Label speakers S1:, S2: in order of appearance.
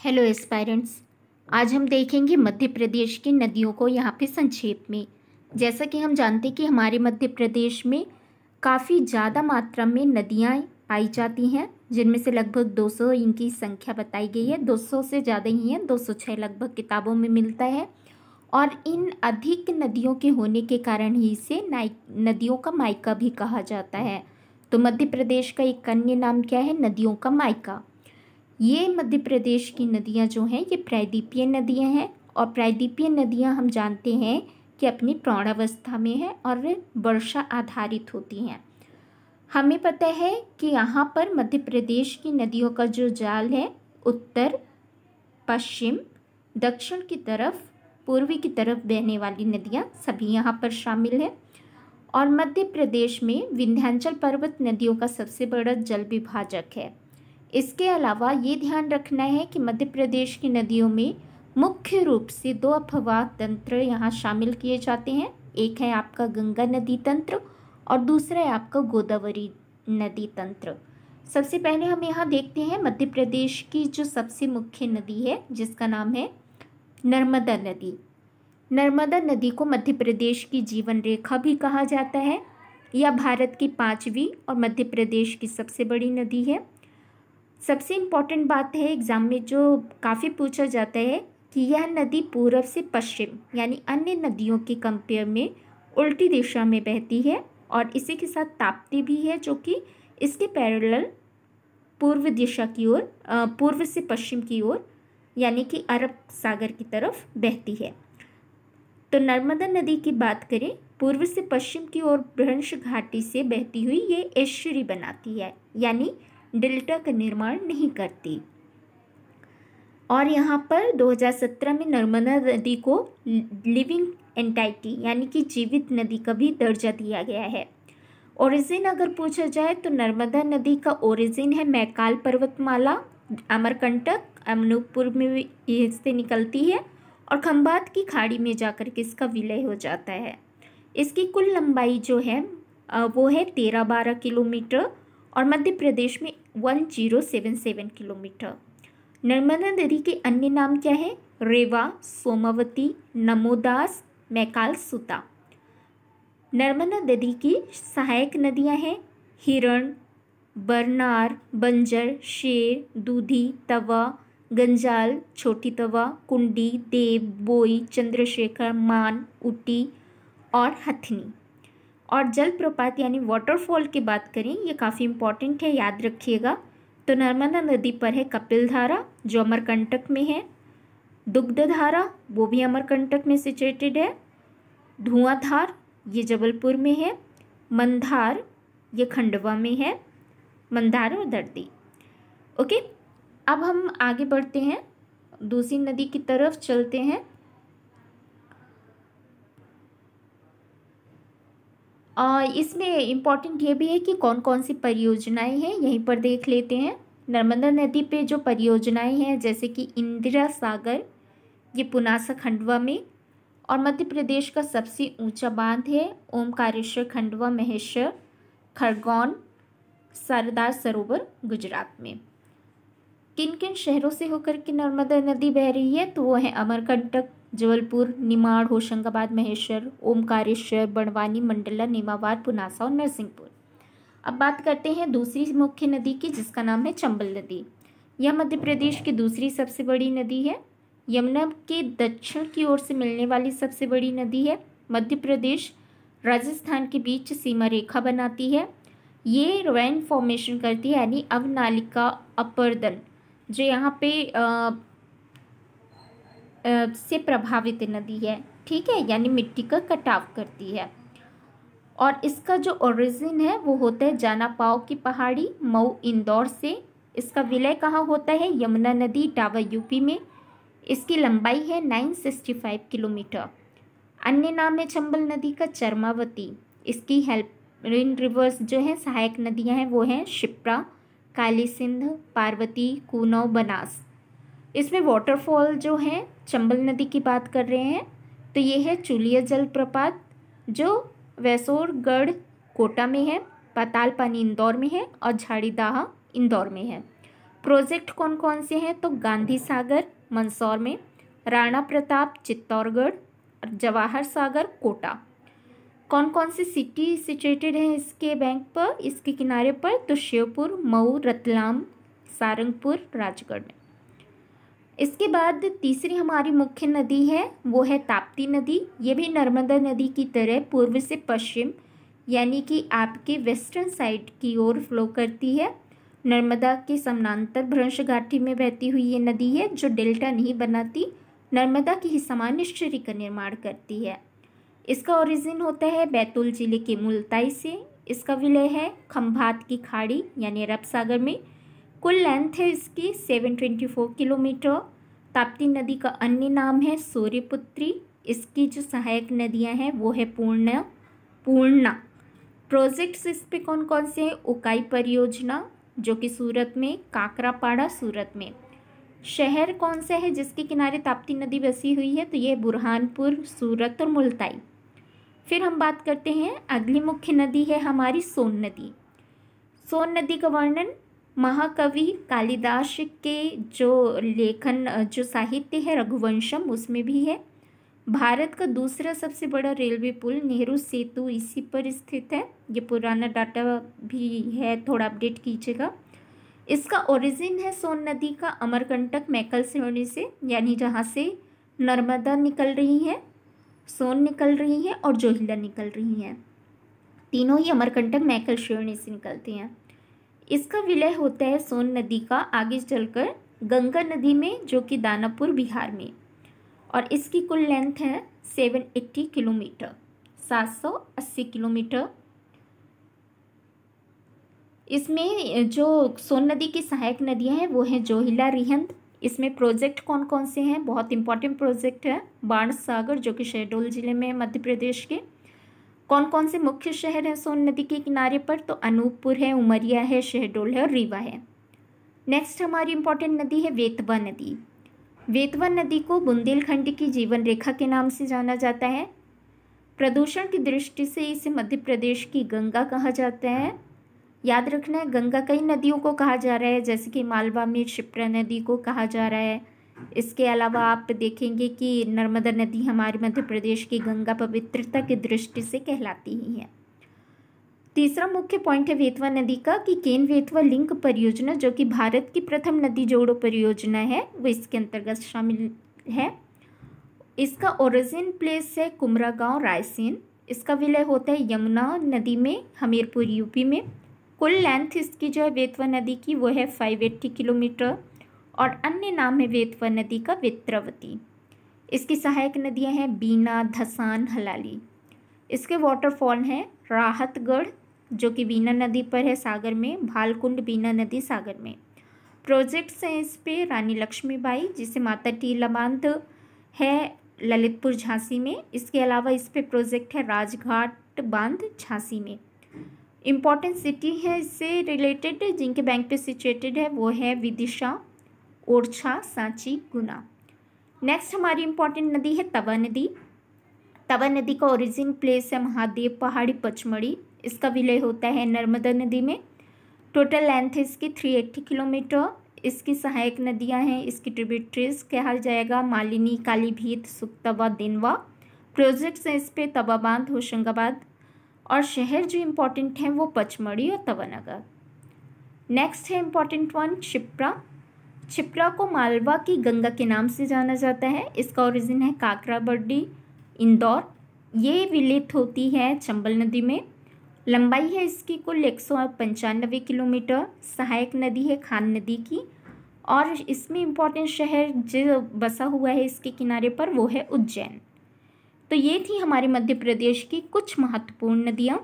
S1: Hello aspirants. आज हम देखेंगे मध्य प्रदेश की नदियों को यहाँ पे संक्षेप में। जैसा कि हम जानते हैं कि हमारे मध्य प्रदेश में काफ़ी ज़्यादा मात्रा में नदियाँ पाई जाती हैं, जिनमें से लगभग 200 इनकी संख्या बताई गई है। 200 से ज़्यादा ही है, 206 लगभग किताबों में मिलता है। और इन अधिक नदियों के होने के कारण ही इसे नदियों का मायका भी कहा जाता है। तो मध्य प्रदेश का एक अन्य नाम क्या है? नदियों का मायका। ये मध्य प्रदेश की नदियाँ जो हैं ये प्रायद्वीपीय नदियाँ हैं, और प्रायद्वीपीय नदियाँ हम जानते हैं कि अपनी प्रौढ़ावस्था में है और वर्षा आधारित होती हैं। हमें पता है कि यहाँ पर मध्य प्रदेश की नदियों का जो जाल है उत्तर, पश्चिम, दक्षिण की तरफ, पूर्वी की तरफ बहने वाली नदियाँ सभी यहाँ पर शामिल है। और मध्य प्रदेश में विंध्याचल पर्वत नदियों का सबसे बड़ा जल विभाजक है। इसके अलावा ये ध्यान रखना है कि मध्य प्रदेश की नदियों में मुख्य रूप से 2 अपवाह तंत्र यहाँ शामिल किए जाते हैं। एक है आपका गंगा नदी तंत्र और दूसरा है आपका गोदावरी नदी तंत्र। सबसे पहले हम यहाँ देखते हैं मध्य प्रदेश की जो सबसे मुख्य नदी है, जिसका नाम है नर्मदा नदी। नर्मदा नदी को मध्य प्रदेश की जीवन रेखा भी कहा जाता है। यह भारत की 5वीं और मध्य प्रदेश की सबसे बड़ी नदी है। सबसे इम्पॉर्टेंट बात है एग्ज़ाम में जो काफ़ी पूछा जाता है कि यह नदी पूर्व से पश्चिम यानी अन्य नदियों के कंपेयर में उल्टी दिशा में बहती है, और इसी के साथ ताप्ती भी है जो कि इसके पैरेलल पूर्व दिशा की ओर, पूर्व से पश्चिम की ओर यानी कि अरब सागर की तरफ बहती है। तो नर्मदा नदी की बात करें, पूर्व से पश्चिम की ओर भ्रंश घाटी से बहती हुई ये एस्चुरी बनाती है, यानी डेल्टा का निर्माण नहीं करती। और यहाँ पर 2017 में नर्मदा नदी को लिविंग एंटाइटी यानी कि जीवित नदी का भी दर्जा दिया गया है। ओरिजिन अगर पूछा जाए तो नर्मदा नदी का ओरिजिन है मैकाल पर्वतमाला, अमरकंटक, अमनूपपुर में इससे निकलती है और खंबात की खाड़ी में जाकर के इसका विलय हो जाता है। इसकी कुल लंबाई जो है वो है 13-12 किलोमीटर और मध्य प्रदेश में 1077 किलोमीटर। नर्मदा नदी के अन्य नाम क्या है? रेवा, सोमावती, नमोदास, मैकाल सुता। नर्मदा नदी की सहायक नदियां हैं हिरण, बरनार, बंजर, शेर, दूधी, तवा, गंजाल, छोटी तवा, कुंडी, देव, बोई, चंद्रशेखर, मान, उटी और हथनी। और जलप्रपात यानी वाटरफॉल की बात करें, ये काफ़ी इम्पॉर्टेंट है, याद रखिएगा। तो नर्मदा नदी पर है कपिलधारा जो अमरकंटक में है, दुग्धधारा वो भी अमरकंटक में सिचुएटेड है, धुआंधार ये जबलपुर में है, मंदार ये खंडवा में है, मंदार और दर्दी। ओके, अब हम आगे बढ़ते हैं, दूसरी नदी की तरफ चलते हैं। इसमें इम्पॉर्टेंट ये भी है कि कौन कौन सी परियोजनाएं हैं, यहीं पर देख लेते हैं। नर्मदा नदी पे जो परियोजनाएं हैं जैसे कि इंदिरा सागर, ये पुनासा खंडवा में, और मध्य प्रदेश का सबसे ऊंचा बांध है ओमकारेश्वर खंडवा, महेश्वर, खरगोन, सरदार सरोवर गुजरात में। किन किन शहरों से होकर के नर्मदा नदी बह रही है? तो वो है अमरकंटक, जबलपुर, निमाड़, होशंगाबाद, महेश्वर, ओमकारेश्वर, बड़वानी, मंडला, नेमावार, पुनासा और नरसिंहपुर। अब बात करते हैं दूसरी मुख्य नदी की, जिसका नाम है चंबल नदी। यह मध्य प्रदेश की दूसरी सबसे बड़ी नदी है, यमुना के दक्षिण की ओर से मिलने वाली सबसे बड़ी नदी है। मध्य प्रदेश राजस्थान के बीच सीमा रेखा बनाती है। ये रेन फॉर्मेशन करती है यानी अवनालिका अपर्दन जो यहाँ पे से प्रभावित नदी है, ठीक है, यानी मिट्टी का कटाव करती है। और इसका जो ओरिजिन है वो होता है जानापाव की पहाड़ी, मऊ, इंदौर से। इसका विलय कहाँ होता है? यमुना नदी, टावा, यूपी में। इसकी लंबाई है 965 किलोमीटर। अन्य नाम है चंबल नदी का चरमावती। इसकी हेल्परिन रिवर्स जो है, सहायक नदियां हैं वो हैं शिप्रा, काली सिंध, पार्वती, कूनौ, बनास। इसमें वाटरफॉल जो है चंबल नदी की बात कर रहे हैं तो ये है चुलिया जलप्रपात जो वैसोरगढ़ कोटा में है, पाताल पानी इंदौर में है और झाड़ीदाह इंदौर में है। प्रोजेक्ट कौन कौन से हैं, तो गांधी सागर मंदसौर में, राणा प्रताप चित्तौड़गढ़, जवाहर सागर कोटा। कौन कौन सी सिटी सिचुएटेड है इसके बैंक पर, इसके किनारे पर, तो श्योपुर, मऊ, रतलाम, सारंगपुर, राजगढ़ में। इसके बाद तीसरी हमारी मुख्य नदी है वो है ताप्ती नदी। ये भी नर्मदा नदी की तरह पूर्व से पश्चिम यानी कि आपके वेस्टर्न साइड की ओर फ्लो करती है। नर्मदा के समानांतर भ्रंश घाटी में बहती हुई ये नदी है जो डेल्टा नहीं बनाती, नर्मदा की ही समान एस्चुरी का निर्माण करती है। इसका ओरिजिन होता है बैतूल जिले के मुल्ताई से। इसका विलय है खंभात की खाड़ी यानी अरब सागर में। कुल लेंथ है इसकी 724 किलोमीटर। ताप्ती नदी का अन्य नाम है सूर्यपुत्री। इसकी जो सहायक नदियां हैं वो है पूर्णा। प्रोजेक्ट्स इस पे कौन कौन से हैं, उकाई परियोजना जो कि सूरत में, काकरापाड़ा सूरत में। शहर कौन सा है जिसके किनारे ताप्ती नदी बसी हुई है, तो ये बुरहानपुर, सूरत और मुल्ताई। फिर हम बात करते हैं अगली मुख्य नदी है हमारी सोन नदी। सोन नदी का वर्णन महाकवि कालिदास के जो लेखन जो साहित्य है रघुवंशम उसमें भी है। भारत का दूसरा सबसे बड़ा रेलवे पुल नेहरू सेतु इसी पर स्थित है। ये पुराना डाटा भी है, थोड़ा अपडेट कीजिएगा। इसका ओरिजिन है सोन नदी का अमरकंटक मैकल श्रेणी से, यानी जहाँ से नर्मदा निकल रही है, सोन निकल रही है और जोहिला निकल रही हैं। तीनों ही अमरकंटक मैकल श्रेणी से निकलते हैं। इसका विलय होता है सोन नदी का आगे चलकर गंगा नदी में जो कि दानापुर बिहार में, और इसकी कुल लेंथ है 780 किलोमीटर, 780 किलोमीटर। इसमें जो सोन नदी की सहायक नदियां हैं वो हैं जोहिला, रिहंद। इसमें प्रोजेक्ट कौन कौन से हैं, बहुत इंपॉर्टेंट प्रोजेक्ट है बाणसागर जो कि शहडोल जिले में मध्य प्रदेश के। कौन कौन से मुख्य शहर हैं सोन नदी के किनारे पर, तो अनूपपुर है, उमरिया है, शहडोल है और रीवा है। नेक्स्ट हमारी इंपॉर्टेंट नदी है वेतवा नदी। वेतवा नदी को बुंदेलखंड की जीवन रेखा के नाम से जाना जाता है। प्रदूषण की दृष्टि से इसे मध्य प्रदेश की गंगा कहा जाता है। याद रखना है गंगा कई नदियों को कहा जा रहा है, जैसे कि मालवा में क्षिप्रा नदी को कहा जा रहा है। इसके अलावा आप देखेंगे कि नर्मदा नदी हमारे मध्य प्रदेश की गंगा पवित्रता की दृष्टि से कहलाती ही है। तीसरा मुख्य पॉइंट है वेतवा नदी का कि केन वेतवा लिंक परियोजना जो कि भारत की प्रथम नदी जोड़ो परियोजना है वो इसके अंतर्गत शामिल है। इसका ओरिजिन प्लेस है कुमरागांव, रायसेन। इसका विलय होता है यमुना नदी में, हमीरपुर यूपी में। कुल लेंथ इसकी जो है वेतवा नदी की वो है 580 किलोमीटर और अन्य नाम है वेतवा नदी का वित्रवती। इसकी सहायक नदियां हैं बीना, धसान, हलाली। इसके वाटरफॉल हैं राहतगढ़ जो कि बीना नदी पर है सागर में, भालकुंड बीना नदी सागर में। प्रोजेक्ट्स हैं इस पे रानी लक्ष्मीबाई जिसे माता टीला बांध है ललितपुर झांसी में। इसके अलावा इस पे प्रोजेक्ट है राजघाट बांध झांसी में। इम्पॉर्टेंट सिटी है इससे रिलेटेड जिनके बैंक पे सिचुएटेड है वो है विदिशा, ओरछा, सांची, गुना। नेक्स्ट हमारी इंपॉर्टेंट नदी है तवा नदी। तवा नदी का ओरिजिन प्लेस है महादेव पहाड़ी, पचमढ़ी। इसका विलय होता है नर्मदा नदी में। टोटल लेंथ है इसकी 380 किलोमीटर। इसकी सहायक नदियां हैं, इसकी ट्रिब्यूटरीज कहा जाएगा मालिनी, कालीभीत, सुक्तवा, दिनवा। प्रोजेक्ट्स हैं इस पे तवा बांध, होशंगाबाद, और शहर जो इम्पोर्टेंट हैं वो पचमढ़ी और तवानगर। नेक्स्ट है इम्पॉर्टेंट वन क्षिप्रा। क्षिप्रा को मालवा की गंगा के नाम से जाना जाता है। इसका ओरिजिन है काकराबड्डी, इंदौर। ये विलित होती है चंबल नदी में। लंबाई है इसकी कुल 195 किलोमीटर। सहायक नदी है खान नदी की, और इसमें इम्पॉर्टेंट शहर जो बसा हुआ है इसके किनारे पर वो है उज्जैन। तो ये थी हमारे मध्य प्रदेश की कुछ महत्वपूर्ण नदियाँ।